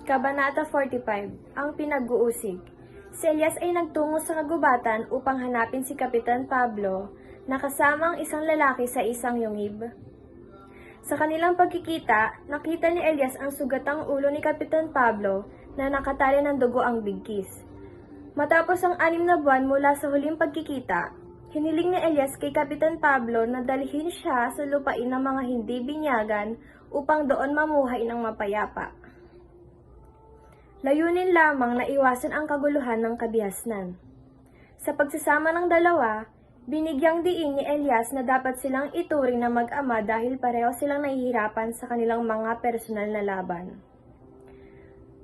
Kabanata 45, ang pinag-uusig. Si Elias ay nagtungo sa kagubatan upang hanapin si Kapitan Pablo na kasama ang isang lalaki sa isang yungib. Sa kanilang pagkikita, nakita ni Elias ang sugatang ulo ni Kapitan Pablo na nakatali ng dugo ang bigkis. Matapos ang 6 na buwan mula sa huling pagkikita, hiniling ni Elias kay Kapitan Pablo na dalhin siya sa lupain ng mga hindi binyagan upang doon mamuhay ng mapayapa. Layunin lamang na iwasan ang kaguluhan ng kabihasnan. Sa pagsasama ng dalawa, binigyang diin ni Elias na dapat silang ituring na mag-ama dahil pareho silang nahihirapan sa kanilang mga personal na laban.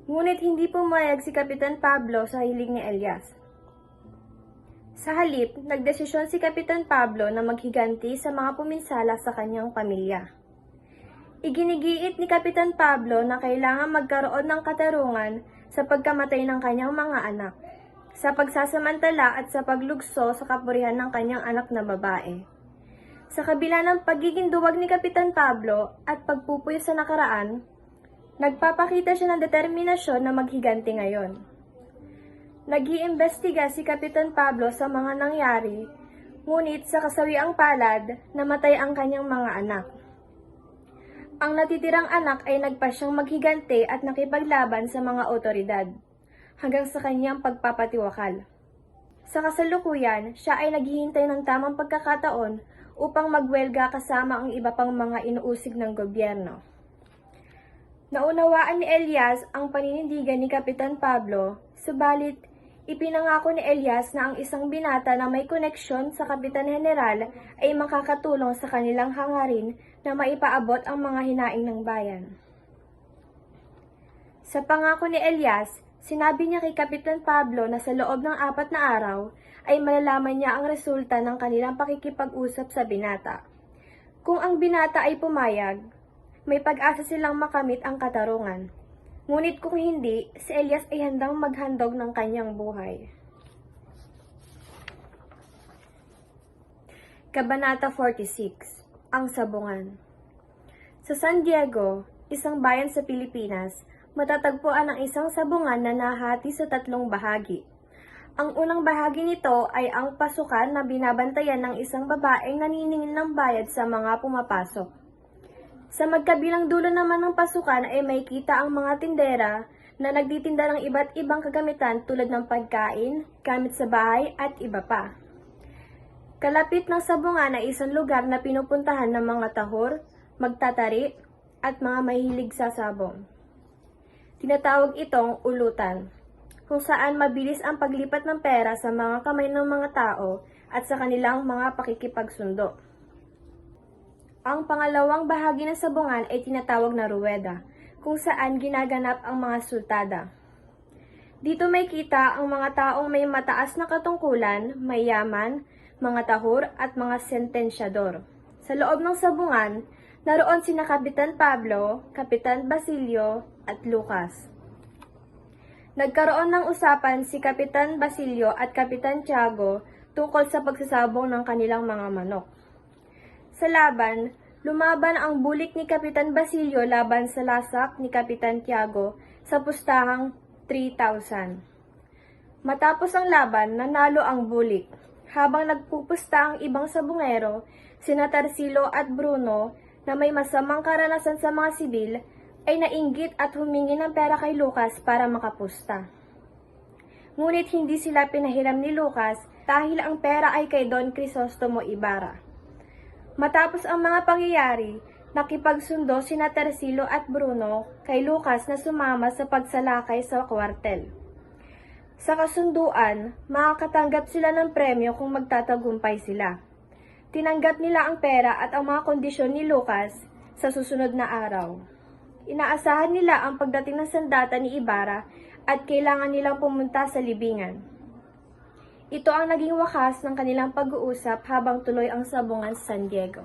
Ngunit hindi pumayag si Kapitan Pablo sa hiling ni Elias. Sa halip, nagdesisyon si Kapitan Pablo na maghiganti sa mga puminsala sa kanyang pamilya. Iginigiit ni Kapitan Pablo na kailangan magkaroon ng katarungan sa pagkamatay ng kanyang mga anak, sa pagsasamantala at sa paglugso sa kapurihan ng kanyang anak na babae. Sa kabila ng pagiging duwag ni Kapitan Pablo at pagpupuyo sa nakaraan, nagpapakita siya ng determinasyon na maghiganti ngayon. Nag-iimbestiga si Kapitan Pablo sa mga nangyari, ngunit sa kasawiang palad, namatay ang kanyang mga anak. Ang natitirang anak ay nagpasyang maghigante at nakipaglaban sa mga otoridad, hanggang sa kanyang pagpapatiwakal. Sa kasalukuyan, siya ay naghihintay ng tamang pagkakataon upang magwelga kasama ang iba pang mga inuusig ng gobyerno. Naunawaan ni Elias ang paninindigan ni Kapitan Pablo, subalit ipinangako ni Elias na ang isang binata na may koneksyon sa Kapitan General ay makakatulong sa kanilang hangarin na maipaabot ang mga hinaing ng bayan. Sa pangako ni Elias, sinabi niya kay Kapitan Pablo na sa loob ng 4 na araw ay malalaman niya ang resulta ng kanilang pakikipag-usap sa binata. Kung ang binata ay pumayag, may pag-asa silang makamit ang katarungan. Ngunit kung hindi, si Elias ay handang maghandog ng kanyang buhay. Kabanata 46, ang sabungan. Sa San Diego, isang bayan sa Pilipinas, matatagpuan ang isang sabungan na nahati sa 3 bahagi. Ang unang bahagi nito ay ang pasukan na binabantayan ng isang babaeng naniningil ng bayad sa mga pumapasok. Sa magkabilang dulo naman ng pasukan ay may kita ang mga tindera na nagtitinda ng iba't ibang kagamitan tulad ng pagkain, gamit sa bahay at iba pa. Kalapit ng sabungan ay isang lugar na pinupuntahan ng mga tahor, magtatari, at mga mahilig sa sabong. Tinatawag itong ulutan, kung saan mabilis ang paglipat ng pera sa mga kamay ng mga tao at sa kanilang mga pakikipagsundo. Ang pangalawang bahagi ng sabungan ay tinatawag na ruweda, kung saan ginaganap ang mga sultada. Dito may kita ang mga taong may mataas na katungkulan, mayaman, mga tahor at mga sentensyador. Sa loob ng sabungan, naroon sina Kapitan Pablo, Kapitan Basilio at Lucas. Nagkaroon ng usapan si Kapitan Basilio at Kapitan Tiago tungkol sa pagsasabong ng kanilang mga manok. Sa laban, lumaban ang bulik ni Kapitan Basilio laban sa lasak ni Kapitan Tiago sa pustahang 3,000. Matapos ang laban, nanalo ang bulik. Habang nagpupusta ang ibang sabungero, sina Tarsilo at Bruno, na may masamang karanasan sa mga sibil, ay nainggit at humingi ng pera kay Lucas para makapusta. Ngunit hindi sila pinahiram ni Lucas dahil ang pera ay kay Don Crisostomo Ibarra. Matapos ang mga pangyayari, nakipagsundo sina Tarsilo at Bruno kay Lucas na sumama sa pagsalakay sa kwartel. Sa kasunduan, makakatanggap sila ng premyo kung magtatagumpay sila. Tinanggap nila ang pera at ang mga kondisyon ni Lucas sa susunod na araw. Inaasahan nila ang pagdating ng sandata ni Ibarra at kailangan nilang pumunta sa libingan. Ito ang naging wakas ng kanilang pag-uusap habang tuloy ang sabungan sa San Diego.